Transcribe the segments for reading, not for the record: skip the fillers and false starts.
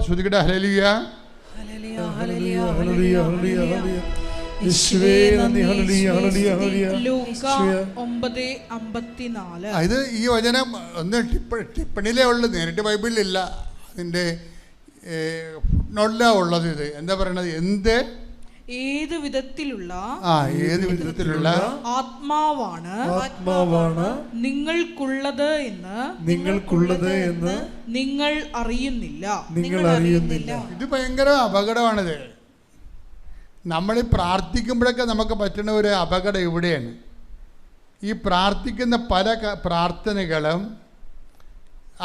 ശ്രുതികട hallelujah. ഇത് ഈ വചനം ഒന്ന് ടിപ്പണിയിലേ ഉള്ളു, നേരിട്ട് ബൈബിളിലില്ല. അതിൻ്റെ നോട്ടിലാ ഉള്ളത്. ഇത് എന്താ പറയണത്? ഏത് വിധത്തിലുള്ള ആത്മാവാണ് നിങ്ങൾക്കുള്ളത് എന്ന് നിങ്ങൾ അറിയുന്നില്ല. ഇത് ഭയങ്കര അപകടമാണിത്. നമ്മൾ പ്രാർത്ഥിക്കുമ്പോഴൊക്കെ നമുക്ക് പറ്റുന്ന ഒരു അപകടം ഇവിടെയാണ്. ഈ പ്രാർത്ഥിക്കുന്ന പല പ്രാർത്ഥനകളും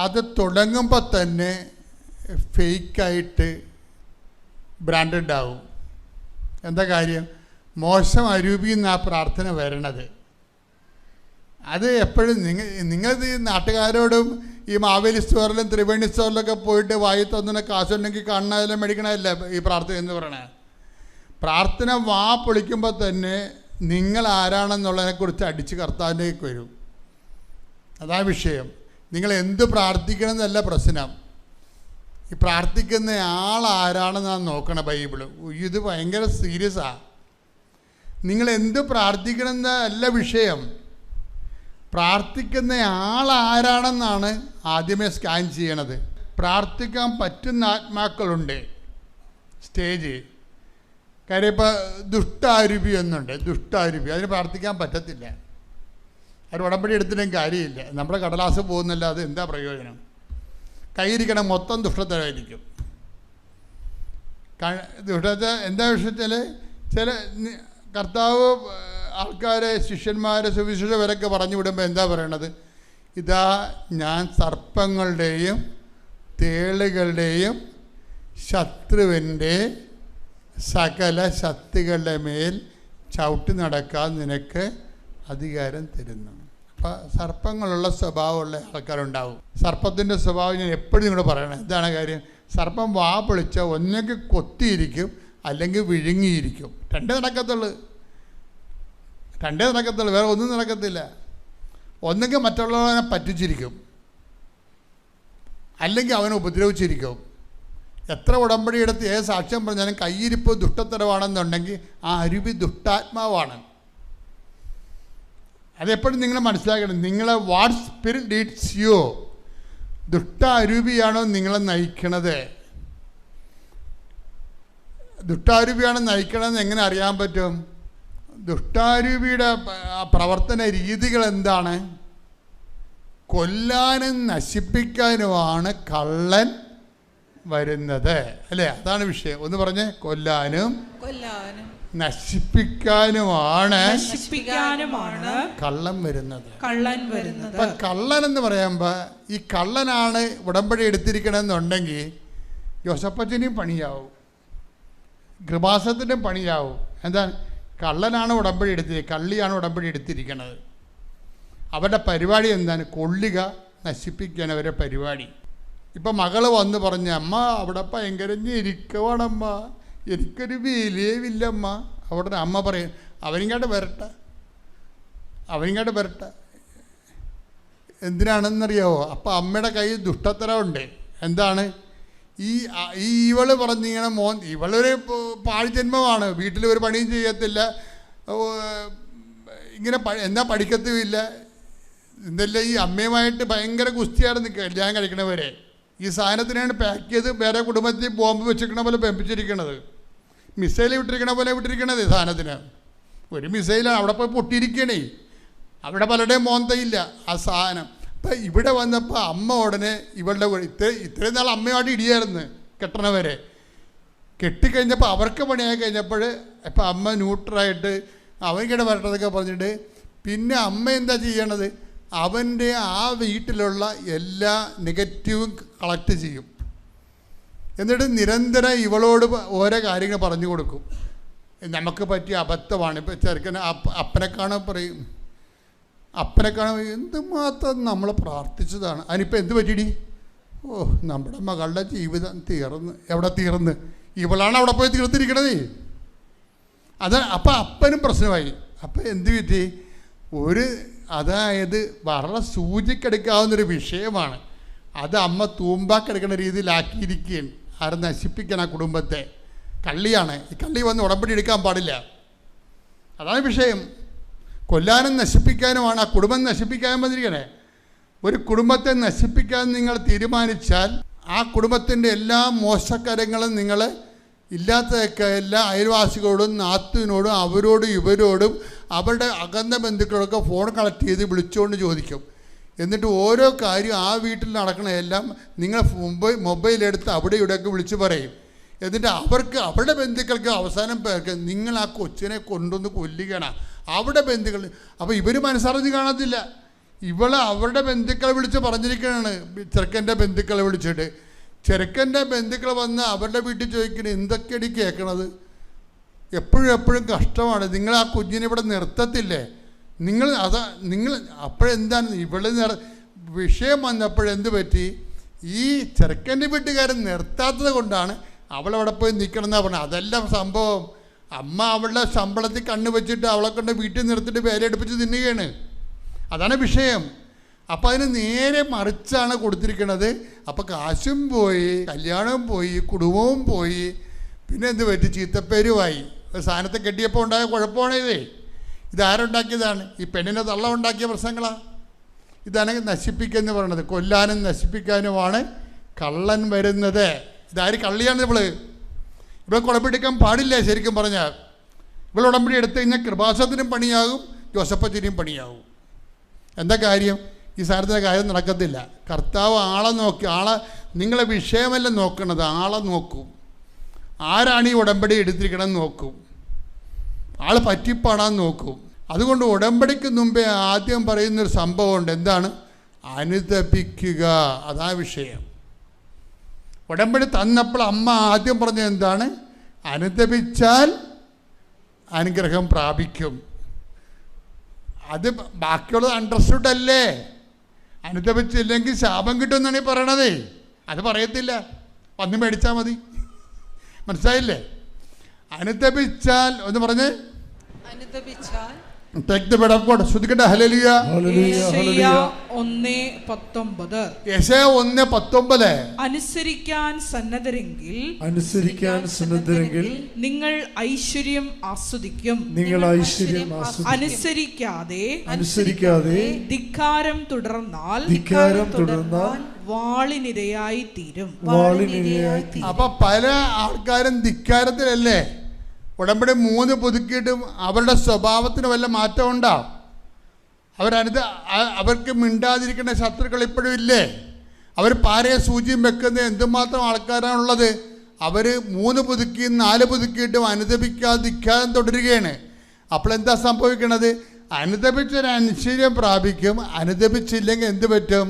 അത് തുടങ്ങുമ്പോൾ തന്നെ ഫേക്കായിട്ട് ബ്രാൻഡഡ് ആവും. എന്താ കാര്യം? മോശം അരൂപിയിൽ നിന്ന് ആ പ്രാർത്ഥന വരണത്. അത് എപ്പോഴും നിങ്ങൾ ഈ നാട്ടുകാരോടും ഈ മാവേലി സ്റ്റോറിലും ത്രിവേണി സ്റ്റോറിലൊക്കെ പോയിട്ട് വായി തന്നുന്ന കാശുണ്ടെങ്കിൽ കാണണമെല്ലാം മേടിക്കണമല്ല ഈ പ്രാർത്ഥന എന്ന് പറയണത്. പ്രാർത്ഥന വാ പൊളിക്കുമ്പോൾ തന്നെ നിങ്ങൾ ആരാണെന്നുള്ളതിനെക്കുറിച്ച് അടിച്ച് കർത്താവിലേക്ക് വരും. അതാ വിഷയം. നിങ്ങൾ എന്ത് പ്രാർത്ഥിക്കണം എന്നല്ല പ്രശ്നം, ഈ പ്രാർത്ഥിക്കുന്ന ആളാരാണെന്നാണ് നോക്കണം ബൈബിള്. ഇത് ഭയങ്കര സീരിയസാണ്. നിങ്ങൾ എന്ത് പ്രാർത്ഥിക്കണം എന്നല്ല വിഷയം, പ്രാർത്ഥിക്കുന്ന ആളാരാണെന്നാണ് ആദ്യമേ സ്കാൻ ചെയ്യണത്. പ്രാർത്ഥിക്കാൻ പറ്റുന്ന ആത്മാക്കളുണ്ട് സ്റ്റേജ്. കാര്യം ഇപ്പോൾ ദുഷ്ടാരൂപി എന്നുണ്ട്. ദുഷ്ടാരൂപി അതിന് പ്രാർത്ഥിക്കാൻ പറ്റത്തില്ല. അത് ഉടമ്പടി എടുത്തിട്ടും കാര്യമില്ല. നമ്മുടെ കടലാസ് പോകുന്നില്ല. അത് എന്താ പ്രയോജനം? കയ്യിരിക്കണം മൊത്തം ദുഷ്ടത്തരായിരിക്കും. ദുഷ്ടത എന്താ വിഷയത്തിൽ ചില കർത്താവ് ആൾക്കാരെ ശിഷ്യന്മാരെ സുവിശേഷകരൊക്കെ പറഞ്ഞു വിടുമ്പോൾ എന്താ പറയണത്? ഇതാ ഞാൻ സർപ്പങ്ങളുടെയും തേളുകളുടെയും ശത്രുവിൻ്റെ സകല ശക്തികളുടെ മേൽ ചവിട്ടി നടക്കാൻ നിനക്ക് അധികാരം തരുന്നു. അപ്പോൾ സർപ്പങ്ങളുള്ള സ്വഭാവമുള്ള ആൾക്കാരുണ്ടാവും. സർപ്പത്തിൻ്റെ സ്വഭാവം ഞാൻ എപ്പോഴും നിങ്ങളോട് പറയണം. എന്താണ് കാര്യം? സർപ്പം വാ പൊളിച്ച ഒന്നെങ്കിൽ കൊത്തിയിരിക്കും അല്ലെങ്കിൽ വിഴുങ്ങിയിരിക്കും. രണ്ടേ നടക്കത്തുള്ളൂ. വേറെ ഒന്നും നടക്കത്തില്ല. ഒന്നെങ്കിൽ മറ്റുള്ളവനെ പറ്റിച്ചിരിക്കും, അല്ലെങ്കിൽ അവനെ ഉപദ്രവിച്ചിരിക്കും. എത്ര ഉടമ്പടി എടുത്ത് ഏത് സാക്ഷ്യം പറഞ്ഞാലും കയ്യിരിപ്പ് ദുഷ്ടത്തരമാണെന്നുണ്ടെങ്കിൽ ആ അരുവി ദുഷ്ടാത്മാവാണ്. അതെപ്പോഴും നിങ്ങൾ മനസ്സിലാക്കണം. നിങ്ങളെ വാട്ട് സ്പിരിറ്റ് ലീഡ്സ് യു. ദുഷ്ട അരൂപിയാണോ നിങ്ങളെ നയിക്കണത്? ദുഷ്ടാരൂപിയാണ് നയിക്കണമെന്ന് എങ്ങനെ അറിയാൻ പറ്റും? ദുഷ്ടാരൂപിയുടെ പ്രവർത്തന രീതികൾ എന്താണ്? കൊല്ലാനും നശിപ്പിക്കാനുമാണ് കള്ളൻ വരുന്നത്, അല്ലേ? അതാണ് വിഷയം. ഒന്ന് പറഞ്ഞേ. കൊല്ലാനും നശിപ്പിക്കാനുമാണ് കള്ളൻ വരുന്നത്. അപ്പൊ കള്ളൻ എന്ന് പറയുമ്പോൾ ഈ കള്ളനാണ് ഉടമ്പടി എടുത്തിരിക്കണമെന്നുണ്ടെങ്കിൽ ജോസഫച്ചനും പണിയാവും, കൃപാസത്തിനും പണിയാവും. എന്താണ്? കള്ളനാണ് ഉടമ്പടി കള്ളിയാണ് ഉടമ്പടി എടുത്തിരിക്കുന്നത്. അവരുടെ പരിപാടി എന്താണ്? കൊള്ളുക, നശിപ്പിക്കാൻ അവരുടെ പരിപാടി. ഇപ്പം മകൾ വന്ന് പറഞ്ഞ, അമ്മ അവിടെ ഭയങ്കര ഞെരുക്കമാണമ്മ, എനിക്കൊരു വിലയുമില്ലമ്മ. അവിടെ അമ്മ പറയും, അവനിങ്ങോട്ട് വരട്ടെ. എന്തിനാണെന്നറിയാവോ? അപ്പം അമ്മയുടെ കയ്യിൽ ദുഷ്ടത്തരമുണ്ട്. എന്താണ്? ഇവള് പറഞ്ഞിങ്ങനെ ഇവളൊരു പാഴ്ജന്മമാണ്, വീട്ടിൽ ഒരു പണിയും ചെയ്യത്തില്ല, ഇങ്ങനെ എന്നാ പഠിക്കത്തുമില്ല. ഇതെല്ലാം ഈ അമ്മയുമായിട്ട് ഭയങ്കര ഗുസ്തിയായിരുന്നു കല്യാണം കഴിക്കണവരെ. ഈ സാധനത്തിനാണ് പാക്ക് ചെയ്ത് വേറെ കുടുംബത്തിൽ ബോംബ് വെച്ചിരിക്കണ പോലെ പെമ്പിച്ചിരിക്കണത്, മിസൈൽ വിട്ടിരിക്കണ പോലെ വിട്ടിരിക്കണത്. ഈ സാധനത്തിന് ഒരു മിസൈലാണ് അവിടെ പോയി പൊട്ടിയിരിക്കണേ. അവിടെ പലരുടെയും മോന്തയില്ല ആ സാധനം. അപ്പം ഇവിടെ വന്നപ്പോൾ അമ്മ ഉടനെ ഇവളുടെ ഇത്രയും നാൾ അമ്മയുമായിട്ട് ഇടിയായിരുന്നു കെട്ടണവരെ. കെട്ടിക്കഴിഞ്ഞപ്പോൾ അവർക്ക് പണിയായി കഴിഞ്ഞപ്പോൾ ഇപ്പം അമ്മ ന്യൂട്രലായിട്ട് അവൻകിടെ വരട്ടതൊക്കെ പറഞ്ഞിട്ട് പിന്നെ അമ്മ എന്താ ചെയ്യണത്? അവൻ്റെ ആ വീട്ടിലുള്ള എല്ലാ നെഗറ്റീവും കളക്ട് ചെയ്യും. എന്നിട്ട് നിരന്തരം ഇവളോട് ഓരോ കാര്യങ്ങൾ പറഞ്ഞു കൊടുക്കും. നമുക്ക് പറ്റിയ അബദ്ധമാണ്. ഇപ്പം ചെറുക്കൻ അപ്പനെ കാണും എന്തുമാത്രം നമ്മൾ പ്രാർത്ഥിച്ചതാണ്, അതിനിപ്പോൾ എന്ത് പറ്റിയിടി? നമ്മുടെ മകളുടെ ജീവിതം എവിടെ തീർന്ന്? ഇവളാണ് അവിടെ പോയി തീർത്തിരിക്കണതേ. അപ്പം അപ്പനും പ്രശ്നമായി. അപ്പം എന്ത് പറ്റി? അതായത് വളരെ സൂചിക്കെടുക്കാവുന്നൊരു വിഷയമാണ്. അത് അമ്മ തൂമ്പാക്കെടുക്കുന്ന രീതിയിലാക്കിയിരിക്കുകയാണ്. ആരെ നശിപ്പിക്കണം ആ കുടുംബത്തെ. കള്ളിയാണ്. ഈ കള്ളി വന്ന് ഉടമ്പടി എടുക്കാൻ പാടില്ല. അതാണ് വിഷയം. കൊല്ലാനും നശിപ്പിക്കാനുമാണ്. ആ കുടുംബം നശിപ്പിക്കാൻ വന്നിരിക്കണേ. ഒരു കുടുംബത്തെ നശിപ്പിക്കാൻ നിങ്ങൾ തീരുമാനിച്ചാൽ ആ കുടുംബത്തിൻ്റെ എല്ലാ മോശക്കാര്യങ്ങളും നിങ്ങൾ ഇല്ലാത്തതൊക്കെ എല്ലാ അയൽവാസികളോടും നാത്തുവിനോടും അവരോടും ഇവരോടും അവരുടെ അകന്ന ബന്ധുക്കളൊക്കെ ഫോൺ കളക്ട് ചെയ്ത് വിളിച്ചുകൊണ്ട് ചോദിക്കും. എന്നിട്ട് ഓരോ കാര്യം ആ വീട്ടിൽ നടക്കണതെല്ലാം നിങ്ങൾ മൊബൈലെടുത്ത് അവിടെ ഇവിടെയൊക്കെ വിളിച്ച് പറയും. എന്നിട്ട് അവരുടെ ബന്ധുക്കൾക്ക് അവസാനം പേർക്ക് നിങ്ങൾ ആ കൊച്ചിനെ കൊണ്ടുവന്ന് കൊല്ലുകയാണ് അവിടെ ബന്ധുക്കൾ. അപ്പോൾ ഇവർ മനസ്സറിഞ്ഞ് കാണത്തില്ല. അവരുടെ ബന്ധുക്കളെ വിളിച്ച് പറഞ്ഞിരിക്കുകയാണ്. ചെറുക്കൻ്റെ ബന്ധുക്കളെ വിളിച്ചിട്ട് ചെറുക്കൻ്റെ ബന്ധുക്കൾ വന്ന് അവരുടെ വീട്ടിൽ ചോദിക്കുന്നത് എന്തൊക്കെയാണ് കേൾക്കണത്? എപ്പോഴും കഷ്ടമാണ്. നിങ്ങൾ ആ കുഞ്ഞിനെ ഇവിടെ നിർത്തത്തില്ലേ? നിങ്ങൾ അപ്പോഴെന്താണ് വിഷയം വന്നപ്പോഴെന്ത് പറ്റി? ഈ ചെറുക്കൻ്റെ വീട്ടുകാരൻ നിർത്താത്തത് കൊണ്ടാണ് അവളവിടെ പോയി നിൽക്കണമെന്നാണ് പറഞ്ഞത്. അതെല്ലാം സംഭവം. അമ്മ അവളുടെ ശമ്പളത്തിൽ കണ്ണ് വെച്ചിട്ട് അവളെ കൊണ്ട് വീട്ടിൽ നിർത്തിയിട്ട് വേല എടുപ്പിച്ച് തിന്നുകയാണ്. അതാണ് വിഷയം. അപ്പം അതിന് നേരെ മറിച്ചാണ് കൊടുത്തിരിക്കുന്നത്. അപ്പം കാശും പോയി, കല്യാണവും പോയി, കുടുംബവും പോയി, പിന്നെ എന്ത് പറ്റി? ചീത്തപ്പേരുമായി. ഒരു സാധനത്തെ കെട്ടിയപ്പോൾ ഉണ്ടായ കുഴപ്പമാണ് ഇതേ. ഇതാരുണ്ടാക്കിയതാണ്? ഈ പെണ്ണിനെ തള്ള ഉണ്ടാക്കിയ പ്രശ്നങ്ങളാണ്. ഇതാണ് നശിപ്പിക്കുകയെന്ന് പറയുന്നത്. കൊല്ലാനും നശിപ്പിക്കാനുമാണ് കള്ളൻ വരുന്നത്. ഇതാര് കള്ളിയാണ്? ഇവിടെ കുഴപ്പമെടുക്കാൻ പാടില്ല. ശരിക്കും പറഞ്ഞാൽ ഇവിടെ ഉടമ്പടി എടുത്തു കഴിഞ്ഞാൽ കൃപാസനത്തിനും പണിയാകും, ജോസഫച്ചനും പണിയാകും. എന്താ കാര്യം? ഈ സാധനത്തിൻ്റെ കാര്യം നടക്കത്തില്ല. കർത്താവ് ആളെ നോക്കി, നിങ്ങളെ വിഷയമല്ല നോക്കണത്, ആളെ നോക്കും. ആരാണ് ഈ ഉടമ്പടി എടുത്തിരിക്കണമെന്ന് നോക്കും. ആൾ പറ്റിപ്പാടാൻ നോക്കും. അതുകൊണ്ട് ഉടമ്പടിക്ക് മുമ്പേ ആദ്യം പറയുന്നൊരു സംഭവമുണ്ട്. എന്താണ്? അനുതപിക്കുക. അതാ വിഷയം. ഉടമ്പടി തന്നപ്പോൾ അമ്മ ആദ്യം പറഞ്ഞത് എന്താണ്? അനുതപിച്ചാൽ അനുഗ്രഹം പ്രാപിക്കും. അത് ബാക്കിയുള്ളത് അണ്ടർസ്റ്റുഡ് അല്ലേ? അനുതപിച്ചില്ലെങ്കിൽ ശാപം കിട്ടുമെന്നാണ് ഈ പറയണത്. അത് പറയത്തില്ല, വന്ന് മേടിച്ചാൽ മതി. മനസ്സിലായില്ലേ? അനുതപിച്ചാൽ ഒന്ന് പറഞ്ഞ് അനുതപിച്ചാൽ ശ്രദ്ധിക്കട്ടെ. ഹല്ലേലൂയ. യെശയ്യാ 1:19. യെശയ്യാ 1:19. അനുസരിക്കാൻ സന്നദ്ധരെങ്കിൽ നിങ്ങൾ ഐശ്വര്യം ആസ്വദിക്കും. അനുസരിക്കാതെ ധിക്കാരം തുടർന്നാൽ വാളിനിരയായി തീരും. അപ്പൊ പല ആൾക്കാരും ധിക്കാരത്തിലല്ലേ? ഉടമ്പടി 3 പുതുക്കിയിട്ടും അവരുടെ സ്വഭാവത്തിന് വല്ല മാറ്റം ഉണ്ടാവും. അവർക്ക് മിണ്ടാതിരിക്കേണ്ട ശത്രുക്കൾ ഇപ്പോഴും ഇല്ലേ? അവർ പാരയെ സൂചിയും വെക്കുന്ന എന്തുമാത്രം ആൾക്കാരാണുള്ളത്. അവർ 3 പുതുക്കിയും 4 പുതുക്കിയിട്ടും അനുതപിക്കാതിരിക്കാൻ തുടരുകയാണ്. അപ്പോൾ എന്താ സംഭവിക്കണത്? അനുതപിച്ചൊരു ഐശ്വര്യം പ്രാപിക്കും. അനുതപിച്ചില്ലെങ്കിൽ എന്ത് പറ്റും?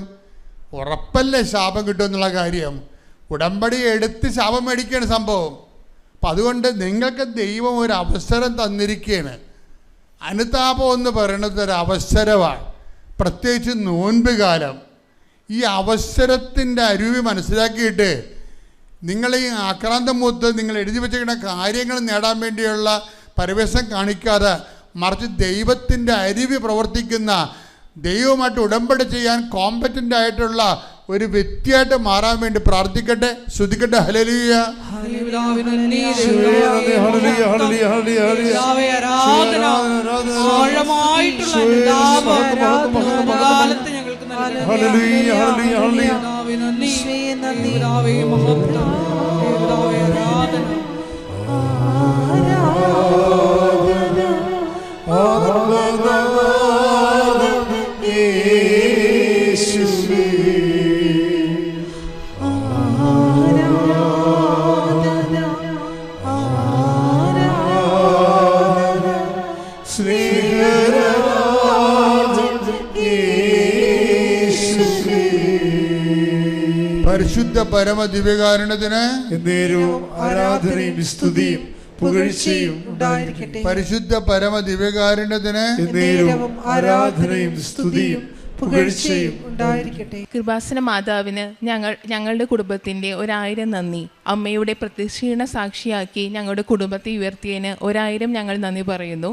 ഉറപ്പല്ലേ ശാപം കിട്ടുമെന്നുള്ള കാര്യം. ഉടമ്പടി എടുത്ത് ശാപം മേടിക്കുകയാണ് സംഭവം. അപ്പം അതുകൊണ്ട് നിങ്ങൾക്ക് ദൈവം ഒരു അവസരം തന്നിരിക്കുകയാണ്. അനുതാപം എന്ന് പറയുന്നത് ഒരു അവസരമാണ്. പ്രത്യേകിച്ച് നോൻപ് കാലം. ഈ അവസരത്തിൻ്റെ അരുവി മനസ്സിലാക്കിയിട്ട് നിങ്ങൾ ഈ ആക്രാന്തം മൂത്ത് നിങ്ങൾ എഴുതി വെച്ചിരിക്കുന്ന കാര്യങ്ങൾ നേടാൻ വേണ്ടിയുള്ള പരിവേഷം കാണിക്കാതെ, മറിച്ച് ദൈവത്തിൻ്റെ അരുവി പ്രവർത്തിക്കുന്ന, ദൈവവുമായിട്ട് ഉടമ്പടി ചെയ്യാൻ കോമ്പറ്റൻ്റ് ആയിട്ടുള്ള ഒരു വ്യക്തിയായിട്ട് മാറാൻ വേണ്ടി പ്രാർത്ഥിക്കട്ടെ. ശ്രുതിക്കട്ടെ. ഹല്ലേലൂയ. പരിശുദ്ധ പരമ ദിവ്യകാരുണ്യത്തിന് ആരാധനയും സ്തുതിയും പുകഴ്ചയും ഉണ്ടായിരിക്കട്ടെ. പരിശുദ്ധ പരമ ദിവ്യകാരുണ്യത്തിന് ആരാധനയും സ്തുതിയും പുകഴ്ചയും ഉണ്ടായിരിക്കട്ടെ. കൃപാസന മാതാവിന് ഞങ്ങളുടെ കുടുംബത്തിൻ്റെ 1000 നന്ദി. അമ്മയുടെ പ്രത്യക്ഷീണ സാക്ഷിയാക്കി ഞങ്ങളുടെ കുടുംബത്തെ ഉയർത്തിയതിന് 1000 ഞങ്ങൾ നന്ദി പറയുന്നു.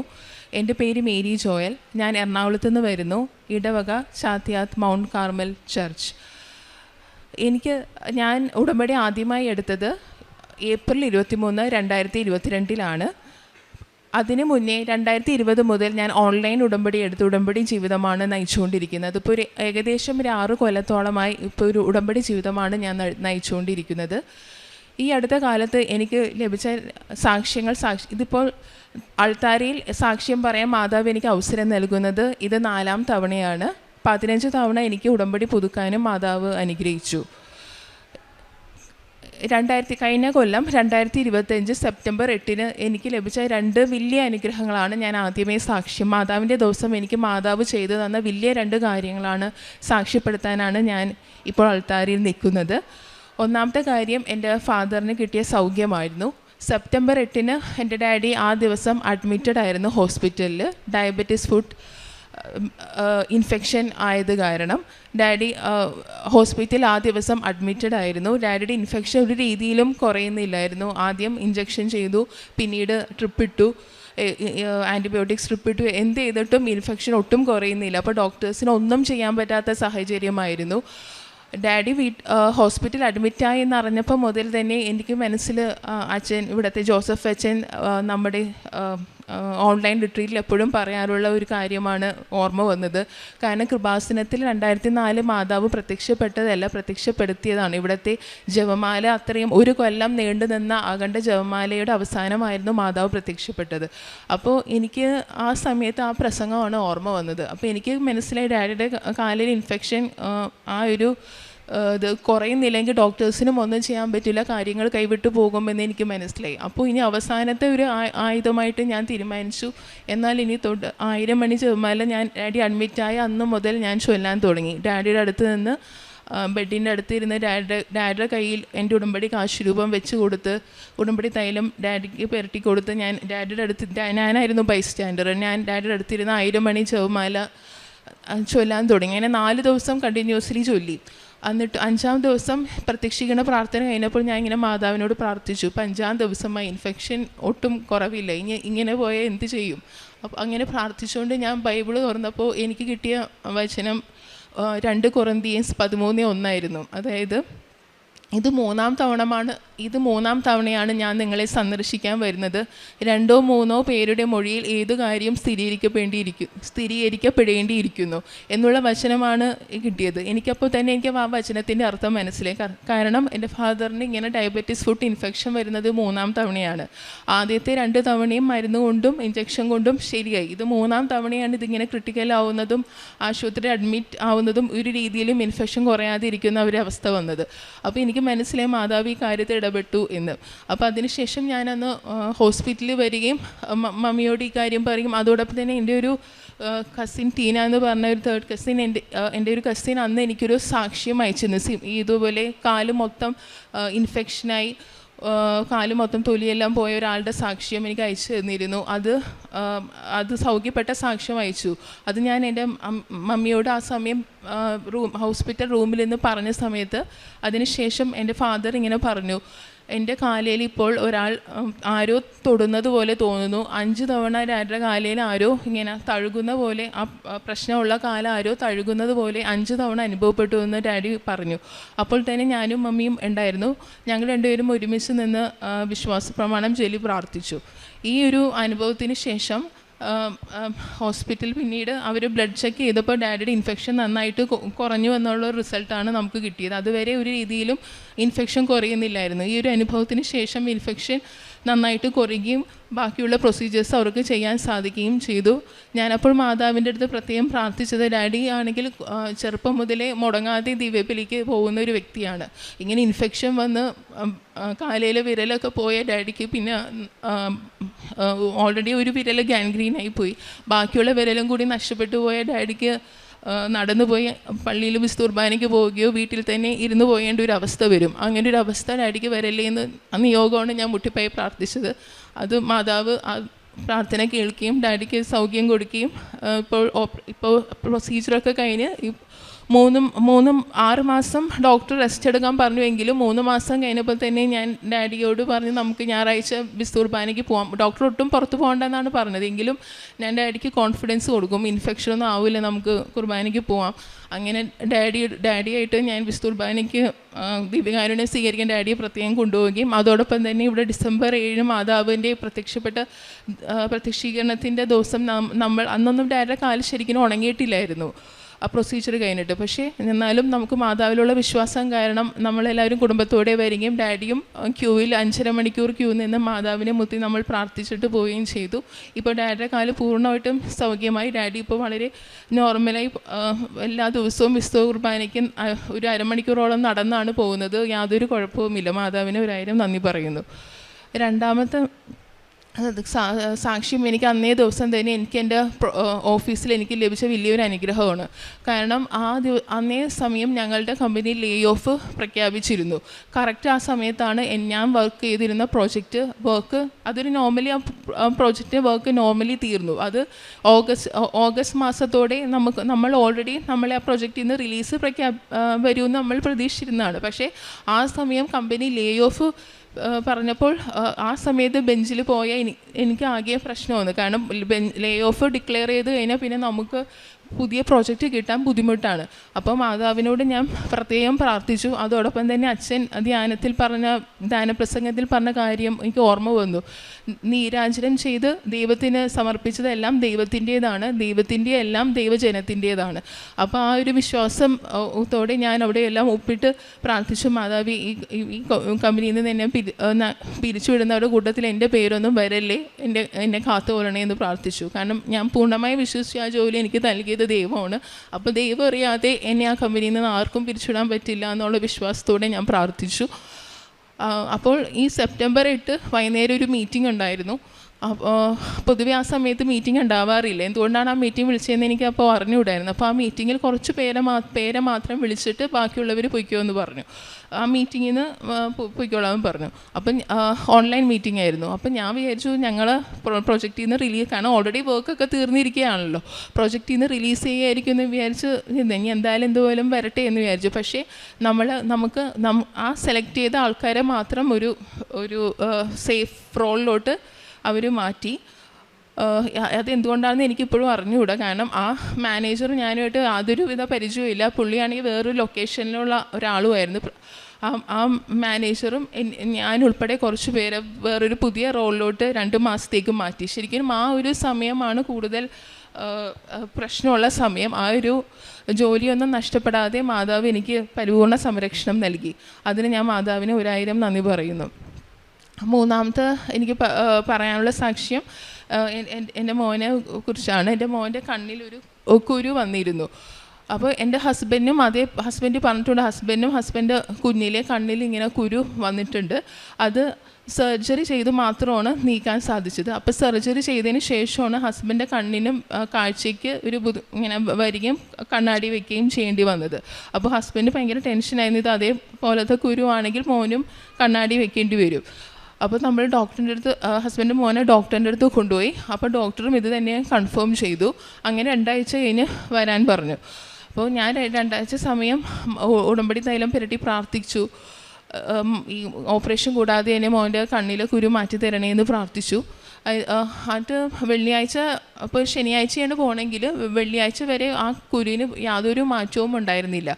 എൻ്റെ പേര് മേരി ജോയൽ. ഞാൻ എറണാകുളത്ത് നിന്ന് വരുന്നു. ഇടവക ചാത്തിയാത്ത് മൗണ്ട് കാർമൽ ചർച്ച്. ഞാൻ ഉടമ്പടി ആദ്യമായി എടുത്തത് ഏപ്രിൽ 23, 2022 അതിനു മുന്നേ 2020 മുതൽ ഞാൻ ഓൺലൈൻ ഉടമ്പടി എടുത്ത് ഉടമ്പടി ജീവിതമാണ് നയിച്ചുകൊണ്ടിരിക്കുന്നത്. ഇപ്പോൾ ഏകദേശം 6 കൊല്ലത്തോളമായി ഇപ്പോൾ ഒരു ഉടമ്പടി ജീവിതമാണ് ഞാൻ നയിച്ചുകൊണ്ടിരിക്കുന്നത്. ഈ അടുത്ത കാലത്ത് എനിക്ക് ലഭിച്ച സാക്ഷ്യങ്ങൾ ഇതിപ്പോൾ അൾത്താരയിൽ സാക്ഷ്യം പറയാൻ മാതാവ് എനിക്ക് അവസരം നൽകുന്നത് ഇത് 4ാം തവണയാണ്. 15 തവണ എനിക്ക് ഉടമ്പടി പുതുക്കാനും മാതാവ് അനുഗ്രഹിച്ചു. കഴിഞ്ഞ കൊല്ലം 2025 സെപ്റ്റംബർ 8 എനിക്ക് ലഭിച്ച 2 വലിയ അനുഗ്രഹങ്ങളാണ് ഞാൻ ആദ്യമേ സാക്ഷ്യം. മാതാവിൻ്റെ ദിവസം എനിക്ക് മാതാവ് ചെയ്തു തന്ന വലിയ 2 കാര്യങ്ങളാണ് സാക്ഷ്യപ്പെടുത്താനാണ് ഞാൻ ഇപ്പോൾ അൾത്താരയിൽ നിൽക്കുന്നത്. ഒന്നാമത്തെ കാര്യം എൻ്റെ ഫാദറിന് കിട്ടിയ സൗഖ്യമായിരുന്നു. സെപ്റ്റംബർ 8 എൻ്റെ ഡാഡി ആ ദിവസം അഡ്മിറ്റഡ് ആയിരുന്നു ഹോസ്പിറ്റലിൽ. ഡയബറ്റീസ് ഫുഡ് ഇൻഫെക്ഷൻ ആയത് കാരണം ഡാഡി ഹോസ്പിറ്റലിൽ ആ ദിവസം അഡ്മിറ്റഡ് ആയിരുന്നു. ഡാഡിയുടെ ഇൻഫെക്ഷൻ ഒരു രീതിയിലും കുറയുന്നില്ലായിരുന്നു. ആദ്യം ഇഞ്ചക്ഷൻ ചെയ്തു, പിന്നീട് ട്രിപ്പിട്ടു, ആൻറ്റിബയോട്ടിക്സ് ട്രിപ്പിട്ടു. എന്ത് ചെയ്തിട്ടും ഇൻഫെക്ഷൻ ഒട്ടും കുറയുന്നില്ല. അപ്പോൾ ഡോക്ടേഴ്സിന് ഒന്നും ചെയ്യാൻ പറ്റാത്ത സാഹചര്യമായിരുന്നു. ഡാഡി ഹോസ്പിറ്റൽ അഡ്മിറ്റായി എന്നറിഞ്ഞപ്പോൾ മുതൽ തന്നെ എനിക്ക് മനസ്സിൽ അച്ഛൻ, ഇവിടുത്തെ ജോസഫ് അച്ഛൻ നമ്മുടെ ഓൺലൈൻ റിട്രീറ്റിൽ എപ്പോഴും പറയാറുള്ള ഒരു കാര്യമാണ് ഓർമ്മ വന്നത്. കാരണം കൃപാസനത്തിൽ 2004 മാതാവ് പ്രത്യക്ഷപ്പെട്ടതല്ല, പ്രത്യക്ഷപ്പെടുത്തിയതാണ്. ഇവിടുത്തെ ജപമാല അത്രയും 1 കൊല്ലം നീണ്ടു നിന്ന അഖണ്ഡ ജപമാലയുടെ അവസാനമായിരുന്നു മാതാവ് പ്രത്യക്ഷപ്പെട്ടത്. അപ്പോൾ എനിക്ക് ആ സമയത്ത് ആ പ്രസംഗമാണ് ഓർമ്മ വന്നത്. അപ്പോൾ എനിക്ക് മനസ്സിലായി ഡാഡിയുടെ കാലിൽ ഇൻഫെക്ഷൻ ഇത് കുറയുന്നില്ലെങ്കിൽ ഡോക്ടേഴ്സിനും ഒന്നും ചെയ്യാൻ പറ്റില്ല, കാര്യങ്ങൾ കൈവിട്ടു പോകുമെന്ന് എനിക്ക് മനസ്സിലായി. അപ്പോൾ ഇനി അവസാനത്തെ ഒരു ആയുധമായിട്ട് ഞാൻ തീരുമാനിച്ചു, എന്നാൽ ഇനി 1000 മണി ജപമാല ഞാൻ ഡാഡി അഡ്മിറ്റായ അന്ന് മുതൽ ഞാൻ ചൊല്ലാൻ തുടങ്ങി. ഡാഡിയുടെ അടുത്ത് നിന്ന് ബെഡിൻ്റെ അടുത്ത് ഇരുന്ന് ഡാഡിയുടെ കയ്യിൽ എൻ്റെ ഉടമ്പടി കാശുരൂപം വെച്ച് കൊടുത്ത് ഉടമ്പടി തൈലം ഡാഡിക്ക് പുരട്ടി കൊടുത്ത് ഞാൻ ഡാഡിയുടെ അടുത്ത്, ഞാനായിരുന്നു ബൈസ്റ്റാൻഡർ, ഞാൻ ഡാഡിയുടെ അടുത്തിരുന്ന് 1000 മണി ജപമാല ചൊല്ലാൻ തുടങ്ങി. അങ്ങനെ 4 ദിവസം കണ്ടിന്യൂസ്ലി ചൊല്ലി. എന്നിട്ട് 5ാം ദിവസം പ്രത്യക്ഷീകരണ പ്രാർത്ഥന കഴിഞ്ഞപ്പോൾ ഞാൻ ഇങ്ങനെ മാതാവിനോട് പ്രാർത്ഥിച്ചു. 5ാം ദിവസമായി ഇൻഫെക്ഷൻ ഒട്ടും കുറവില്ല, ഇങ്ങനെ പോയാൽ എന്ത് ചെയ്യും? അപ്പോൾ അങ്ങനെ പ്രാർത്ഥിച്ചുകൊണ്ട് ഞാൻ ബൈബിൾ തുറന്നപ്പോൾ എനിക്ക് കിട്ടിയ വചനം 2 കൊറിന്ത്യൻസ് 13:1 അതായത് ഇത് മൂന്നാം തവണയാണ് ഞാൻ നിങ്ങളെ സന്ദർശിക്കാൻ വരുന്നത്. 2 or 3 പേരുടെ മൊഴിയിൽ ഏതു കാര്യം സ്ഥിരീകരിക്കപ്പെടേണ്ടിയിരിക്കുന്നു എന്നുള്ള വചനമാണ് കിട്ടിയത്. എനിക്കപ്പോൾ തന്നെ എനിക്ക് ആ വചനത്തിൻ്റെ അർത്ഥം മനസ്സിലായി. കാരണം എൻ്റെ ഫാദറിന് ഇങ്ങനെ ഡയബറ്റീസ് ഫുഡ് ഇൻഫെക്ഷൻ വരുന്നത് 3ാം തവണയാണ്. ആദ്യത്തെ 2 തവണയും മരുന്ന് കൊണ്ടും ഇഞ്ചക്ഷൻ കൊണ്ടും ശരിയായി. ഇത് 3ാം തവണയാണ് ഇതിങ്ങനെ ക്രിട്ടിക്കൽ ആവുന്നതും ആശുപത്രി അഡ്മിറ്റ് ആവുന്നതും ഒരു രീതിയിലും ഇൻഫെക്ഷൻ കുറയാതെ ഇരിക്കുന്ന ഒരവസ്ഥ വന്നത്. അപ്പോൾ എനിക്ക് മനസ്സിലായി മാതാവ് ഈ കാര്യത്തിൽ ഇടപെട്ടു എന്ന്. അപ്പോൾ അതിനുശേഷം ഞാനന്ന് ഹോസ്പിറ്റലിൽ വരികയും മമ്മിയോട് ഈ കാര്യം പറയും. അതോടൊപ്പം തന്നെ എൻ്റെ ഒരു കസിൻ ടീന എന്ന് പറഞ്ഞ ഒരു 3rd കസിൻ, എൻ്റെ ഒരു കസിൻ അന്ന് എനിക്കൊരു സാക്ഷ്യം അയച്ചിരുന്നു. ഇതുപോലെ കാല് മൊത്തം ഇൻഫെക്ഷനായി, കാല് മൊത്തം തൊലിയെല്ലാം പോയ ഒരാളുടെ സാക്ഷ്യം എനിക്ക് അയച്ചു തന്നിരുന്നു. അത് സൗഖ്യപ്പെട്ട സാക്ഷ്യം അയച്ചു. അത് ഞാൻ എൻ്റെ മമ്മിയോട് ആ സമയം ഹോസ്പിറ്റൽ റൂമിൽ നിന്ന് പറഞ്ഞ സമയത്ത് അതിനുശേഷം എൻ്റെ ഫാദർ ഇങ്ങനെ പറഞ്ഞു, എൻ്റെ കാലയിൽ ഇപ്പോൾ ആരോ തൊടുന്നത് പോലെ തോന്നുന്നു. 5 തവണ ഡാഡിയുടെ കാലയിൽ ആരോ ഇങ്ങനെ തഴുകുന്ന പോലെ, ആ പ്രശ്നമുള്ള കാലം ആരോ തഴുകുന്നത് പോലെ 5 തവണ അനുഭവപ്പെട്ടു എന്ന് ഡാഡി പറഞ്ഞു. അപ്പോൾ തന്നെ ഞാനും മമ്മിയും ഉണ്ടായിരുന്നു. ഞങ്ങൾ 2 പേരും ഒരുമിച്ച് നിന്ന് വിശ്വാസ പ്രമാണം ചൊല്ലി പ്രാർത്ഥിച്ചു. ഈ ഒരു അനുഭവത്തിന് ശേഷം ഹോസ്പിറ്റൽ പിന്നീട് അവർ ബ്ലഡ് ചെക്ക് ചെയ്തപ്പോൾ ഡാഡിയുടെ ഇൻഫെക്ഷൻ നന്നായിട്ട് കുറഞ്ഞു എന്നുള്ള റിസൾട്ടാണ് നമുക്ക് കിട്ടിയത്. അതുവരെ ഒരു രീതിയിലും ഇൻഫെക്ഷൻ കുറയുന്നില്ലായിരുന്നു. ഈ ഒരു അനുഭവത്തിന് ശേഷം ഇൻഫെക്ഷൻ നന്നായിട്ട് കുറയുകയും ബാക്കിയുള്ള പ്രൊസീജിയേഴ്സ് അവർക്ക് ചെയ്യാൻ സാധിക്കുകയും ചെയ്തു. ഞാനപ്പോൾ മാതാവിൻ്റെ അടുത്ത് പ്രത്യേകം പ്രാർത്ഥിച്ചത്, ഡാഡി ആണെങ്കിൽ ചെറുപ്പം മുതലേ മുടങ്ങാതെ ദിവ്യബലിക്ക് പോകുന്ന ഒരു വ്യക്തിയാണ്. ഇങ്ങനെ ഇൻഫെക്ഷൻ വന്ന് കാലയിലെ വിരലൊക്കെ പോയ ഡാഡിക്ക് പിന്നെ ഓൾറെഡി ഒരു വിരൽ ഗാൻഗ്രീനായി പോയി, ബാക്കിയുള്ള വിരലും കൂടി നഷ്ടപ്പെട്ടു പോയ ഡാഡിക്ക് നടന്നു പോയി പള്ളിയിൽ വിസ്തുർബാനയ്ക്ക് പോവുകയോ വീട്ടിൽ തന്നെ ഇരുന്ന് പോകേണ്ട ഒരു അവസ്ഥ വരും. അങ്ങനെ ഒരു അവസ്ഥ ഡാഡിക്ക് വരല്ലേ എന്ന് നിയോഗമാണ് ഞാൻ മുട്ടിപ്പായി പ്രാർത്ഥിച്ചത്. അത് മാതാവ് ആ പ്രാർത്ഥന കേൾക്കുകയും ഡാഡിക്ക് സൗഖ്യം കൊടുക്കുകയും ഇപ്പോൾ പ്രൊസീജിയറൊക്കെ കഴിഞ്ഞ് 6 മാസം ഡോക്ടർ റെസ്റ്റ് എടുക്കാൻ പറഞ്ഞുവെങ്കിലും 3 മാസം കഴിഞ്ഞപ്പോൾ തന്നെ ഞാൻ ഡാഡിയോട് പറഞ്ഞു നമുക്ക് ഞായറാഴ്ച വിശുദ്ധ കുർബാനയ്ക്ക് പോകാം. ഡോക്ടർ ഒട്ടും പുറത്ത് പോകണ്ടെന്നാണ് പറഞ്ഞത്, എങ്കിലും ഞാൻ ഡാഡിക്ക് കോൺഫിഡൻസ് കൊടുക്കും, ഇൻഫെക്ഷനൊന്നും ആവില്ല, നമുക്ക് കുർബാനയ്ക്ക് പോവാം. അങ്ങനെ ഡാഡിയായിട്ട് ഞാൻ വിശുദ്ധ കുർബാനയ്ക്ക് ദിവ്യകാരുണ്യം സ്വീകരിക്കാൻ ഡാഡിയെ പ്രത്യേകം കൊണ്ടുപോവുകയും അതോടൊപ്പം തന്നെ ഇവിടെ ഡിസംബർ 7 മാതാവിൻ്റെ പ്രത്യക്ഷീകരണത്തിൻ്റെ ദിവസം നമ്മൾ അന്നൊന്നും ഡാഡിയുടെ കാല് ശരിക്കും ഉണങ്ങിയിട്ടില്ലായിരുന്നു ആ പ്രൊസീജിയർ കഴിഞ്ഞിട്ട്. പക്ഷേ എന്നാലും നമുക്ക് മാതാവിലുള്ള വിശ്വാസം കാരണം നമ്മളെല്ലാവരും കുടുംബത്തോടെ വരികയും ഡാഡിയും ക്യൂവിൽ 5.5 മണിക്കൂർ ക്യൂ നിന്ന് മാതാവിനെ മുത്തി നമ്മൾ പ്രാർത്ഥിച്ചിട്ട് പോവുകയും ചെയ്തു. ഇപ്പോൾ ഡാഡിയുടെ കാല് പൂർണ്ണമായിട്ടും സൗഖ്യമായി. ഡാഡി ഇപ്പോൾ വളരെ നോർമലായി എല്ലാ ദിവസവും വിശുദ്ധ കുർബാനയ്ക്ക് ഒരു അരമണിക്കൂറോളം നടന്നാണ് പോകുന്നത്. യാതൊരു കുഴപ്പവുമില്ല. മാതാവിന് 1000 നന്ദി പറയുന്നു. രണ്ടാമത്തെ സാക്ഷ്യം എനിക്ക് അന്നേ ദിവസം തന്നെ എനിക്ക് എൻ്റെ ഓഫീസിൽ എനിക്ക് ലഭിച്ച വലിയൊരു അനുഗ്രഹമാണ്. കാരണം അന്നേ സമയം ഞങ്ങളുടെ കമ്പനി ലേ ഓഫ് പ്രഖ്യാപിച്ചിരുന്നു. കറക്റ്റ് ആ സമയത്താണ് ഞാൻ വർക്ക് ചെയ്തിരുന്ന പ്രോജക്റ്റ് വർക്ക് അതൊരു നോർമലി ആ പ്രോജക്റ്റ് വർക്ക് നോർമലി തീർന്നു. അത് ഓഗസ്റ്റ് മാസത്തോടെ നമ്മൾ ഓൾറെഡി നമ്മളെ ആ പ്രൊജക്റ്റിൽ നിന്ന് റിലീസ് വരുമെന്ന് നമ്മൾ പ്രതീക്ഷിച്ചിരുന്നതാണ്. പക്ഷേ ആ സമയം കമ്പനി ലേ ഓഫ് പറഞ്ഞപ്പോൾ ആ സമയത്ത് ബെഞ്ചിൽ പോയ എനിക്ക് ആകെ പ്രശ്നമാണ്. കാരണം ലേ ഓഫ് ഡിക്ലെയർ ചെയ്ത് കഴിഞ്ഞാൽ പിന്നെ നമുക്ക് പുതിയ പ്രോജക്റ്റ് കിട്ടാൻ ബുദ്ധിമുട്ടാണ്. അപ്പോൾ മാതാവിനോട് ഞാൻ പ്രത്യേകം പ്രാർത്ഥിച്ചു. അതോടൊപ്പം തന്നെ അച്ഛൻ ധ്യാനപ്രസംഗത്തിൽ പറഞ്ഞ കാര്യം എനിക്ക് ഓർമ്മ വന്നു. നീരാഞ്ജനം ചെയ്ത് ദൈവത്തിന് സമർപ്പിച്ചതെല്ലാം ദൈവത്തിൻ്റേതാണ്, ദൈവത്തിൻ്റെ എല്ലാം ദൈവജനത്തിൻ്റേതാണ്. അപ്പോൾ ആ ഒരു വിശ്വാസത്തോടെ ഞാൻ അവിടെയെല്ലാം ഒപ്പിട്ട് പ്രാർത്ഥിച്ചു, മാതാവി ഈ കമ്പനിയിൽ നിന്ന് എന്നെ പിരിച്ചുവിടുന്നവരുടെ കൂട്ടത്തിൽ എൻ്റെ പേരൊന്നും വരല്ലേ, എന്നെ കാത്തുകൊള്ളണേ എന്ന് പ്രാർത്ഥിച്ചു. കാരണം ഞാൻ പൂർണ്ണമായി വിശ്വസിച്ച് ആ ജോലി എനിക്ക് നൽകിയത് ദൈവമാണ്. അപ്പോൾ ദൈവം അറിയാതെ എന്നെ ആ കമ്പനിയിൽ നിന്ന് ആർക്കും പിരിച്ചുവിടാൻ പറ്റില്ല എന്നുള്ള വിശ്വാസത്തോടെ ഞാൻ പ്രാർത്ഥിച്ചു. അപ്പോൾ ഈ സെപ്റ്റംബർ 8 വൈകുന്നേരം ഒരു മീറ്റിംഗ് ഉണ്ടായിരുന്നു. പൊതുവെ ആ സമയത്ത് മീറ്റിംഗ് ഉണ്ടാവാറില്ല. എന്തുകൊണ്ടാണ് ആ മീറ്റിംഗ് വിളിച്ചതെന്ന് എനിക്ക് അപ്പോൾ അറിഞ്ഞുകൂടായിരുന്നു. അപ്പോൾ ആ മീറ്റിങ്ങിൽ കുറച്ച് പേരെ മാത്രം വിളിച്ചിട്ട് ബാക്കിയുള്ളവർ പൊയ്ക്കോന്ന് പറഞ്ഞു. ആ മീറ്റിങ്ങിൽ നിന്ന് പൊയ്ക്കോളാമെന്ന് പറഞ്ഞു. അപ്പം ഓൺലൈൻ മീറ്റിംഗ് ആയിരുന്നു. അപ്പം ഞാൻ വിചാരിച്ചു ഞങ്ങൾ പ്രൊജക്റ്റിൽ നിന്ന് കാരണം ഓൾറെഡി വർക്കൊക്കെ തീർന്നിരിക്കുകയാണല്ലോ, പ്രൊജക്റ്റിൽ നിന്ന് റിലീസ് ചെയ്യുമായിരിക്കും എന്ന് വിചാരിച്ച് ഇനി എന്തായാലും എന്തുപോലും വരട്ടെ എന്ന് വിചാരിച്ചു. പക്ഷേ നമുക്ക് ആ സെലക്ട് ചെയ്ത ആൾക്കാരെ മാത്രം ഒരു സേഫ് റോളിലോട്ട് അവർ മാറ്റി. അതെന്തുകൊണ്ടാണെന്ന് എനിക്കിപ്പോഴും അറിഞ്ഞുകൂടാ. കാരണം ആ മാനേജർ ഞാനുമായിട്ട് യാതൊരുവിധ പരിചയമില്ല. പുള്ളിയാണെങ്കിൽ വേറൊരു ലൊക്കേഷനിലുള്ള ഒരാളുമായിരുന്നു. ആ മാനേജറും ഞാനുൾപ്പെടെ കുറച്ച് പേരെ വേറൊരു പുതിയ റോളിലോട്ട് 2 മാസത്തേക്ക് മാറ്റി. ശരിക്കും ആ ഒരു സമയമാണ് കൂടുതൽ പ്രശ്നമുള്ള സമയം. ആ ഒരു ജോലിയൊന്നും നഷ്ടപ്പെടാതെ മാതാവ് എനിക്ക് പരിപൂർണ സംരക്ഷണം നൽകി. അതിന് ഞാൻ മാതാവിന് 1000 നന്ദി പറയുന്നു. മൂന്നാമത്തെ എനിക്ക് പറയാനുള്ള സാക്ഷ്യം എൻ്റെ മോനെ കുറിച്ചാണ്. എൻ്റെ മോൻ്റെ കണ്ണിലൊരു കുരു വന്നിരുന്നു. അപ്പോൾ എൻ്റെ ഹസ്ബൻഡ് പറഞ്ഞിട്ടുണ്ട്, ഹസ്ബൻഡ് കുഞ്ഞിലെ കണ്ണിൽ ഇങ്ങനെ കുരു വന്നിട്ടുണ്ട്. അത് സർജറി ചെയ്ത് മാത്രമാണ് നീക്കാൻ സാധിച്ചത്. അപ്പോൾ സർജറി ചെയ്തതിന് ശേഷമാണ് ഹസ്ബൻഡിൻ്റെ കണ്ണിനും കാഴ്ചയ്ക്ക് ഇങ്ങനെ വരികയും കണ്ണാടി വയ്ക്കുകയും ചെയ്യേണ്ടി വന്നത്. അപ്പോൾ ഹസ്ബൻഡ് ഭയങ്കര ടെൻഷനായിരുന്നു, ഇത് അതേപോലത്തെ കുരുവാണെങ്കിൽ മോനും കണ്ണാടി വെക്കേണ്ടി വരും. അപ്പോൾ നമ്മൾ ഹസ്ബൻഡ് മോനെ ഡോക്ടറിൻ്റെ അടുത്ത് കൊണ്ടുപോയി. അപ്പോൾ ഡോക്ടറും ഇത് തന്നെ കൺഫേം ചെയ്തു. അങ്ങനെ 2 ആഴ്ച കഴിഞ്ഞ് വരാൻ പറഞ്ഞു. അപ്പോൾ ഞാൻ 2 ആഴ്ച സമയം ഉടമ്പടി തൈലം പുരട്ടി പ്രാർത്ഥിച്ചു. ഈ ഓപ്പറേഷൻ കൂടാതെ തന്നെ മോൻ്റെ കണ്ണിൽ കുരു മാറ്റി തരണേന്ന് പ്രാർത്ഥിച്ചു. അത് വെള്ളിയാഴ്ച, അപ്പോൾ ശനിയാഴ്ചയാണ് പോകണമെങ്കിൽ വെള്ളിയാഴ്ച വരെ ആ കുരുവിന് യാതൊരു മാറ്റവും ഉണ്ടായിരുന്നില്ല.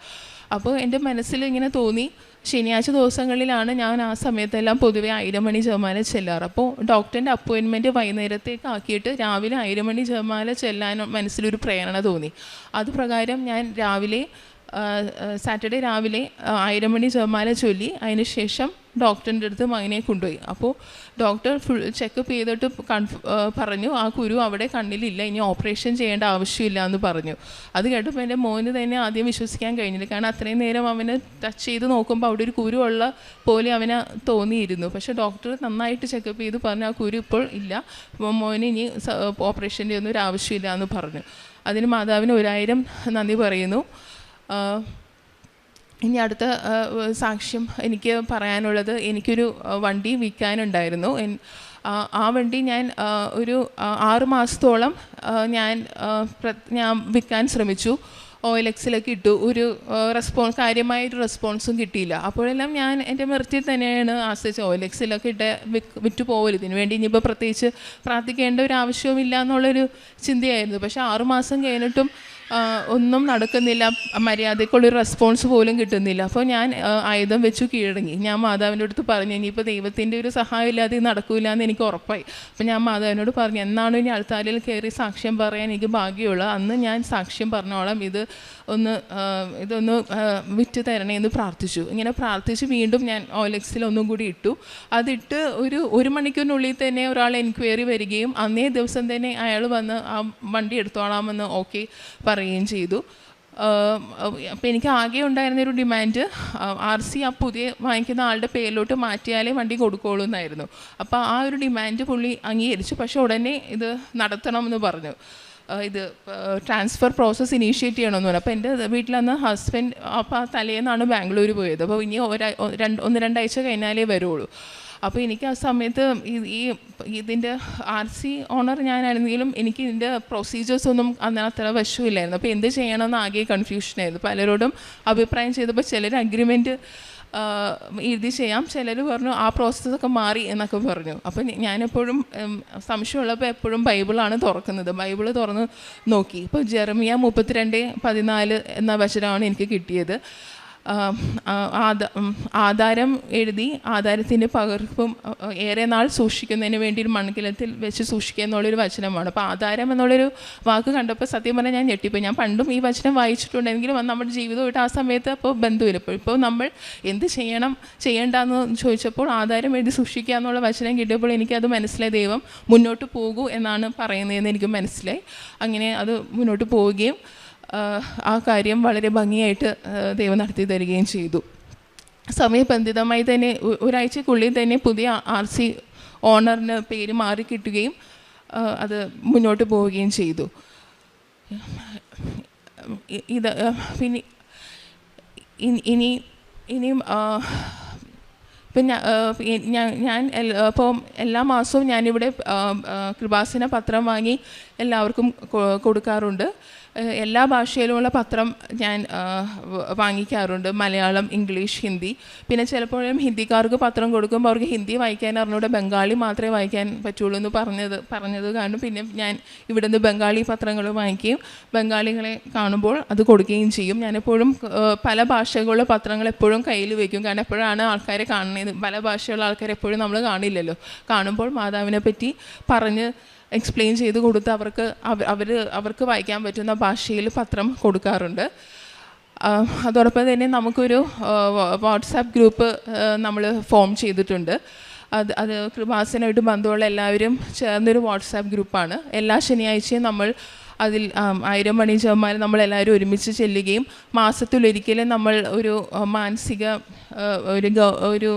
അപ്പോൾ എൻ്റെ മനസ്സിൽ ഇങ്ങനെ തോന്നി, ശനിയാഴ്ച ദിവസങ്ങളിലാണ് ഞാൻ ആ സമയത്തെല്ലാം പൊതുവെ 1000 മണി ജപമാല ചെല്ലാറ്. അപ്പോൾ ഡോക്ടറിൻ്റെ അപ്പോയിൻമെൻറ്റ് വൈകുന്നേരത്തേക്ക് ആക്കിയിട്ട് രാവിലെ 1000 മണി ജപമാല ചെല്ലാൻ മനസ്സിലൊരു പ്രേരണ തോന്നി. അത് പ്രകാരം ഞാൻ സാറ്റർഡേ രാവിലെ 1000 മണി ജപമാല ചൊല്ലി. അതിന് ശേഷം ഡോക്ടറിൻ്റെ അടുത്ത് മകനെ കൊണ്ടുപോയി. അപ്പോൾ ഡോക്ടർ ഫുൾ ചെക്കപ്പ് ചെയ്തിട്ട് പറഞ്ഞു ആ കുരു അവിടെ കണ്ണിലില്ല, ഇനി ഓപ്പറേഷൻ ചെയ്യേണ്ട ആവശ്യമില്ല എന്ന് പറഞ്ഞു. അത് കേട്ടപ്പോൾ എൻ്റെ മോന് തന്നെ ആദ്യം വിശ്വസിക്കാൻ കഴിഞ്ഞില്ല. കാരണം അത്രയും നേരം അവന് ടച്ച് ചെയ്ത് നോക്കുമ്പോൾ അവിടെ ഒരു കുരു ഉള്ള പോലെ അവന് തോന്നിയിരുന്നു. പക്ഷേ ഡോക്ടർ നന്നായിട്ട് ചെക്കപ്പ് ചെയ്ത് പറഞ്ഞു ആ കുരു ഇപ്പോൾ ഇല്ല, മോന് ഇനി ഓപ്പറേഷൻ്റെ ഒന്നും ഒരു ആവശ്യമില്ല എന്ന് പറഞ്ഞു. അതിന് മാതാവിന് 1000 നന്ദി പറയുന്നു. ഇനി അടുത്ത സാക്ഷ്യം എനിക്ക് പറയാനുള്ളത്, എനിക്കൊരു വണ്ടി വിൽക്കാനുണ്ടായിരുന്നു. ആ വണ്ടി ഞാൻ ഒരു 6 മാസത്തോളം ഞാൻ വിൽക്കാൻ ശ്രമിച്ചു. OLXിലൊക്കെ ഇട്ടു. ഒരു കാര്യമായൊരു റെസ്പോൺസും കിട്ടിയില്ല. അപ്പോഴെല്ലാം ഞാൻ എൻ്റെ മെറിറ്റിൽ തന്നെയാണ് ആശ്രയിച്ചത്. OLXിലൊക്കെ ഇട്ട് വിറ്റു പോകരുത്, ഇതിനു വേണ്ടി ഇനിയിപ്പോൾ പ്രത്യേകിച്ച് പ്രാർത്ഥിക്കേണ്ട ഒരു ആവശ്യവുമില്ല എന്നുള്ളൊരു ചിന്തയായിരുന്നു. പക്ഷേ 6 മാസം കഴിഞ്ഞിട്ടും ഒന്നും നടക്കുന്നില്ല, മര്യാദയ്ക്കുള്ളൊരു റെസ്പോൺസ് പോലും കിട്ടുന്നില്ല. അപ്പോൾ ഞാൻ ആയുധം വെച്ചു കീഴടങ്ങി. ഞാൻ മാതാവിൻ്റെ അടുത്ത് പറഞ്ഞു, ഇനിയിപ്പോൾ ദൈവത്തിൻ്റെ ഒരു സഹായം ഇല്ലാതെ നടക്കില്ല എന്ന് എനിക്ക് ഉറപ്പായി. അപ്പോൾ ഞാൻ മാതാവിനോട് പറഞ്ഞു, എന്നാണ് ഇനി അൾത്താരയിൽ കയറി സാക്ഷ്യം പറയാൻ എനിക്ക് ഭാഗ്യമുള്ളത്, അന്ന് ഞാൻ സാക്ഷ്യം പറഞ്ഞോളാം, ഇതൊന്ന് വിറ്റ് തരണേ എന്ന് പ്രാർത്ഥിച്ചു. ഇങ്ങനെ പ്രാർത്ഥിച്ച് വീണ്ടും ഞാൻ OLXിൽ ഒന്നും കൂടി ഇട്ടു. അതിട്ട് ഒരു മണിക്കൂറിനുള്ളിൽ തന്നെ ഒരാൾ എൻക്വയറി വരികയും അന്നേ ദിവസം തന്നെ അയാൾ വന്ന് ആ വണ്ടി എടുത്തോളാമെന്ന് ഓക്കെ പറയുകയും ചെയ്തു. അപ്പോൾ എനിക്ക് ആകെ ഉണ്ടായിരുന്നൊരു ഡിമാൻഡ് RC ആ പുതിയ വാങ്ങിക്കുന്ന ആളുടെ പേരിലോട്ട് മാറ്റിയാലേ വണ്ടി കൊടുക്കുകയുള്ളൂ എന്നായിരുന്നു. അപ്പോൾ ആ ഒരു ഡിമാൻഡ് പുള്ളി അംഗീകരിച്ചു. പക്ഷേ ഉടനെ ഇത് നടത്തണമെന്ന് പറഞ്ഞു. ഇത് ട്രാൻസ്ഫർ പ്രോസസ്സ് ഇനീഷ്യേറ്റ് ചെയ്യണമെന്ന് പറഞ്ഞു. അപ്പോൾ എൻ്റെ വീട്ടിലന്ന് ഹസ്ബൻഡ് അപ്പോൾ ആ തലേന്നാണ് ബാംഗ്ലൂർ പോയത്. അപ്പോൾ ഇനി 1-2 ആഴ്ച കഴിഞ്ഞാലേ വരുള്ളൂ. അപ്പോൾ എനിക്ക് ആ സമയത്ത് ഇതിൻ്റെ RC ഓണർ ഞാനായിരുന്നെങ്കിലും എനിക്ക് ഇതിൻ്റെ പ്രൊസീജിയേഴ്സൊന്നും അന്ന് അത്ര വശമില്ലായിരുന്നു. അപ്പോൾ എന്ത് ചെയ്യണമെന്ന് ആകെ കൺഫ്യൂഷനായിരുന്നു. പലരോടും അഭിപ്രായം ചെയ്തപ്പോൾ ചിലർ അഗ്രിമെൻറ്റ് എഴുതി ചെയ്യാം, ചിലർ പറഞ്ഞു ആ പ്രോസസ്സൊക്കെ മാറി എന്നൊക്കെ പറഞ്ഞു. അപ്പോൾ ഞാനെപ്പോഴും സംശയമുള്ളപ്പോൾ എപ്പോഴും ബൈബിളാണ് തുറക്കുന്നത്. ബൈബിൾ തുറന്ന് നോക്കി. ഇപ്പോൾ ജെറമിയ 32:14 എന്ന വചനമാണ് എനിക്ക് കിട്ടിയത്. ആധാരം എഴുതി ആധാരത്തിൻ്റെ പകർപ്പും ഏറെ നാൾ സൂക്ഷിക്കുന്നതിന് വേണ്ടി ഒരു മൺകലത്തിൽ വെച്ച് സൂക്ഷിക്കുക എന്നുള്ളൊരു വചനമാണ്. അപ്പോൾ ആധാരം എന്നുള്ളൊരു വാക്ക് കണ്ടപ്പോൾ സത്യം പറഞ്ഞാൽ ഞാൻ ഞെട്ടിപ്പോയി. ഞാൻ പണ്ടും ഈ വചനം വായിച്ചിട്ടുണ്ടെങ്കിലും നമ്മുടെ ജീവിതമായിട്ട് ആ സമയത്ത് അപ്പോൾ ബന്ധമില്ല. ഇപ്പോൾ നമ്മൾ എന്ത് ചെയ്യേണ്ടെന്ന് ചോദിച്ചപ്പോൾ ആധാരം എഴുതി സൂക്ഷിക്കുക എന്നുള്ള വചനം കിട്ടിയപ്പോൾ എനിക്കത് മനസ്സിലായി, ദൈവം മുന്നോട്ട് പോകൂ എന്നാണ് പറയുന്നതെന്ന് എനിക്ക് മനസ്സിലായി. അങ്ങനെ അത് മുന്നോട്ട് പോവുകയും ആ കാര്യം വളരെ ഭംഗിയായിട്ട് ദൈവം നടത്തി തരികയും ചെയ്തു. സമയബന്ധിതമായി തന്നെ ഒരാഴ്ചക്കുള്ളിൽ തന്നെ പുതിയ RC ഓണറിന് പേര് മാറി കിട്ടുകയും അത് മുന്നോട്ട് പോവുകയും ചെയ്തു. ഇത് പിന്നെ ഇനിയും പിന്നെ ഞാൻ ഇപ്പോൾ എല്ലാ മാസവും ഞാനിവിടെ കൃപാസന പത്രം വാങ്ങി എല്ലാവർക്കും കൊടുക്കാറുണ്ട്. എല്ലാ ഭാഷയിലുമുള്ള പത്രം ഞാൻ വാങ്ങിക്കാറുണ്ട്, മലയാളം, ഇംഗ്ലീഷ്, ഹിന്ദി. പിന്നെ ചിലപ്പോഴും ഹിന്ദിക്കാർക്ക് പത്രം കൊടുക്കുമ്പോൾ അവർക്ക് ഹിന്ദി വായിക്കാൻ അറിഞ്ഞൂടെ, ബംഗാളി മാത്രമേ വായിക്കാൻ പറ്റുള്ളൂ എന്ന് പറഞ്ഞത് കാരണം പിന്നെ ഞാൻ ഇവിടെ നിന്ന് ബംഗാളി പത്രങ്ങൾ വാങ്ങിക്കുകയും ബംഗാളികളെ കാണുമ്പോൾ അത് കൊടുക്കുകയും ചെയ്യും. ഞാനെപ്പോഴും പല ഭാഷകളുള്ള പത്രങ്ങൾ എപ്പോഴും കയ്യിൽ വയ്ക്കും, കാരണം എപ്പോഴാണ് ആൾക്കാരെ കാണുന്നത്. പല ഭാഷയുള്ള ആൾക്കാരെ എപ്പോഴും നമ്മൾ കാണില്ലല്ലോ. കാണുമ്പോൾ മാതാവിനെ പറ്റി പറഞ്ഞ് എക്സ്പ്ലെയിൻ ചെയ്ത് കൊടുത്ത് അവർക്ക് വായിക്കാൻ പറ്റുന്ന ഭാഷയിൽ പത്രം കൊടുക്കാറുണ്ട്. അതോടൊപ്പം തന്നെ നമുക്കൊരു വാട്സാപ്പ് ഗ്രൂപ്പ് നമ്മൾ ഫോം ചെയ്തിട്ടുണ്ട്. അത് കൃപാസനമായിട്ട് ബന്ധമുള്ള എല്ലാവരും ചേർന്നൊരു വാട്സാപ്പ് ഗ്രൂപ്പാണ്. എല്ലാ ശനിയാഴ്ചയും നമ്മൾ അതിൽ 1000 മണി ജപമാല നമ്മളെല്ലാവരും ഒരുമിച്ച് ചെല്ലുകയും മാസത്തിലൊരിക്കലും നമ്മൾ ഒരു മാനസിക ഒരു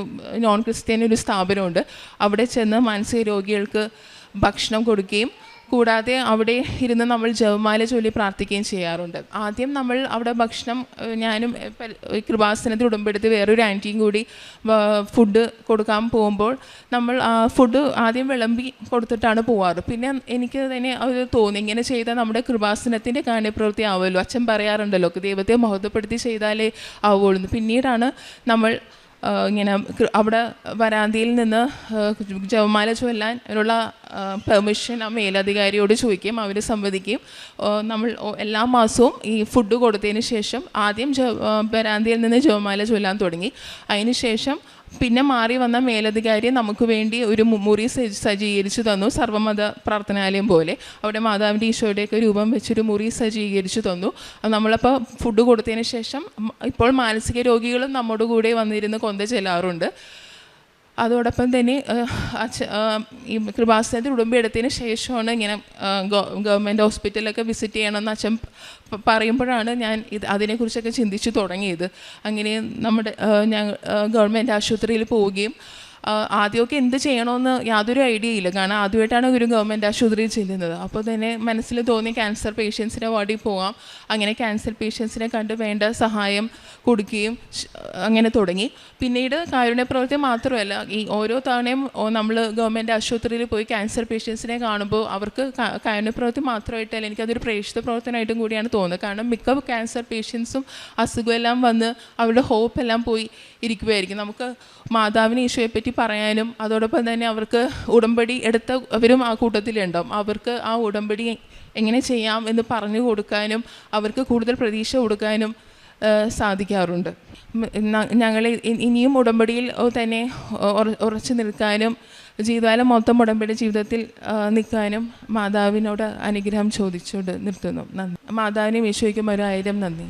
നോൺ ക്രിസ്ത്യൻ ഒരു സ്ഥാപനമുണ്ട്, അവിടെ ചെന്ന് മാനസിക രോഗികൾക്ക് ഭക്ഷണം കൊടുക്കുകയും കൂടാതെ അവിടെ ഇരുന്ന് നമ്മൾ ജപമാല ചൊല്ലി പ്രാർത്ഥിക്കുകയും ചെയ്യാറുണ്ട്. ആദ്യം നമ്മൾ അവിടെ ഭക്ഷണം ഞാനും കൃപാസനത്തിൽ ഉടമ്പെടുത്ത് വേറൊരു ആൻറ്റിയും കൂടി ഫുഡ് കൊടുക്കാൻ പോകുമ്പോൾ നമ്മൾ ഫുഡ് ആദ്യം വിളമ്പി കൊടുത്തിട്ടാണ് പോവാറ്. പിന്നെ എനിക്ക് തന്നെ അത് തോന്നി, ഇങ്ങനെ ചെയ്താൽ നമ്മുടെ കൃപാസനത്തിൻ്റെ കാര്യപ്രവൃത്തി ആവുമല്ലോ. അച്ഛൻ പറയാറുണ്ടല്ലോ, ദൈവത്തെ മഹത്വപ്പെടുത്തി ചെയ്താലേ ആവുള്ളൂ. പിന്നീടാണ് നമ്മൾ ഇങ്ങനെ അവിടെ വരാന്തിയിൽ നിന്ന് ജപമാല ചൊല്ലാൻ ഉള്ള പെർമിഷൻ ആ മേലധികാരിയോട് ചോദിക്കുകയും അവർ സമ്മതിക്കുകയും നമ്മൾ എല്ലാ മാസവും ഈ ഫുഡ് കൊടുത്തതിന് ശേഷം ആദ്യം വരാന്തിയിൽ നിന്ന് ജപമാല ചൊല്ലാൻ തുടങ്ങി. അതിന് ശേഷം പിന്നെ മാറി വന്ന മേലധികാരി നമുക്ക് വേണ്ടി ഒരു മുറി സജ്ജീകരിച്ചു തന്നു, സർവ്വമത പ്രാർത്ഥനാലയം പോലെ. അവിടെ മാതാവിൻ്റെ ഈശോയുടെയൊക്കെ രൂപം വെച്ചൊരു മുറി സജ്ജീകരിച്ചു തന്നു. നമ്മളപ്പോൾ ഫുഡ് കൊടുത്തതിന് ശേഷം ഇപ്പോൾ മാനസിക രോഗികളും നമ്മുടെ കൂടെ വന്നിരുന്ന് കൊന്ത ചെല്ലാറുണ്ട്. അതോടൊപ്പം തന്നെ ഈ കൃപാസനത്തിൽ ഉടമ്പെടുത്തതിന് ശേഷമാണ് ഇങ്ങനെ ഗവൺമെൻറ് ഹോസ്പിറ്റലൊക്കെ വിസിറ്റ് ചെയ്യണമെന്ന് അച്ഛൻ പറയുമ്പോഴാണ് ഞാൻ അതിനെക്കുറിച്ചൊക്കെ ചിന്തിച്ചു തുടങ്ങിയത്. അങ്ങനെ നമ്മുടെ ഗവൺമെൻറ് ആശുപത്രിയിൽ പോവുകയും ആദ്യമൊക്കെ എന്ത് ചെയ്യണമെന്ന് യാതൊരു ഐഡിയ ഇല്ല. കാരണം ആദ്യമായിട്ടാണ് ഒരു ഗവൺമെൻറ് ആശുപത്രിയിൽ ചെല്ലുന്നത്. അപ്പോൾ തന്നെ മനസ്സിൽ തോന്നി ക്യാൻസർ പേഷ്യൻസിൻ്റെ വാർഡിൽ പോകാം. അങ്ങനെ ക്യാൻസർ പേഷ്യൻസിനെ കണ്ട് വേണ്ട സഹായം കൊടുക്കുകയും അങ്ങനെ തുടങ്ങി. പിന്നീട് കാരുണ്യ പ്രവൃത്തി മാത്രമല്ല, ഈ ഓരോ തവണയും നമ്മൾ ഗവൺമെൻറ് ആശുപത്രിയിൽ പോയി ക്യാൻസർ പേഷ്യൻസിനെ കാണുമ്പോൾ അവർക്ക് കാരുണ്യ പ്രവൃത്തി മാത്രമായിട്ടല്ല, എനിക്കതൊരു പ്രേക്ഷിത പ്രവർത്തനമായിട്ടും കൂടിയാണ് തോന്നുന്നത്. കാരണം മിക്ക ക്യാൻസർ പേഷ്യൻസും അസുഖമെല്ലാം വന്ന് അവരുടെ ഹോപ്പ് എല്ലാം പോയി ഇരിക്കുകയായിരിക്കും. നമുക്ക് മാതാവിന് ഈശോയെ പറ്റി പറയാനും അതോടൊപ്പം തന്നെ അവർക്ക് ഉടമ്പടി എടുത്തവരും ആ കൂട്ടത്തിലുണ്ടാവും. അവർക്ക് ആ ഉടമ്പടി എങ്ങനെ ചെയ്യാം എന്ന് പറഞ്ഞു കൊടുക്കാനും അവർക്ക് കൂടുതൽ പ്രതീക്ഷ കൊടുക്കാനും സാധിക്കാറുണ്ട്. ഞങ്ങൾ ഇനിയും ഉടമ്പടിയിൽ തന്നെ ഉറച്ചു നിൽക്കാനും ജീവിതകാലം മൊത്തം ഉടമ്പടി ജീവിതത്തിൽ നിൽക്കാനും മാതാവിനോട് അനുഗ്രഹം ചോദിച്ചുകൊണ്ട് നിർത്തുന്നു. നന്ദി. മാതാവിനും ഈശോയ്ക്കും 1000 നന്ദി.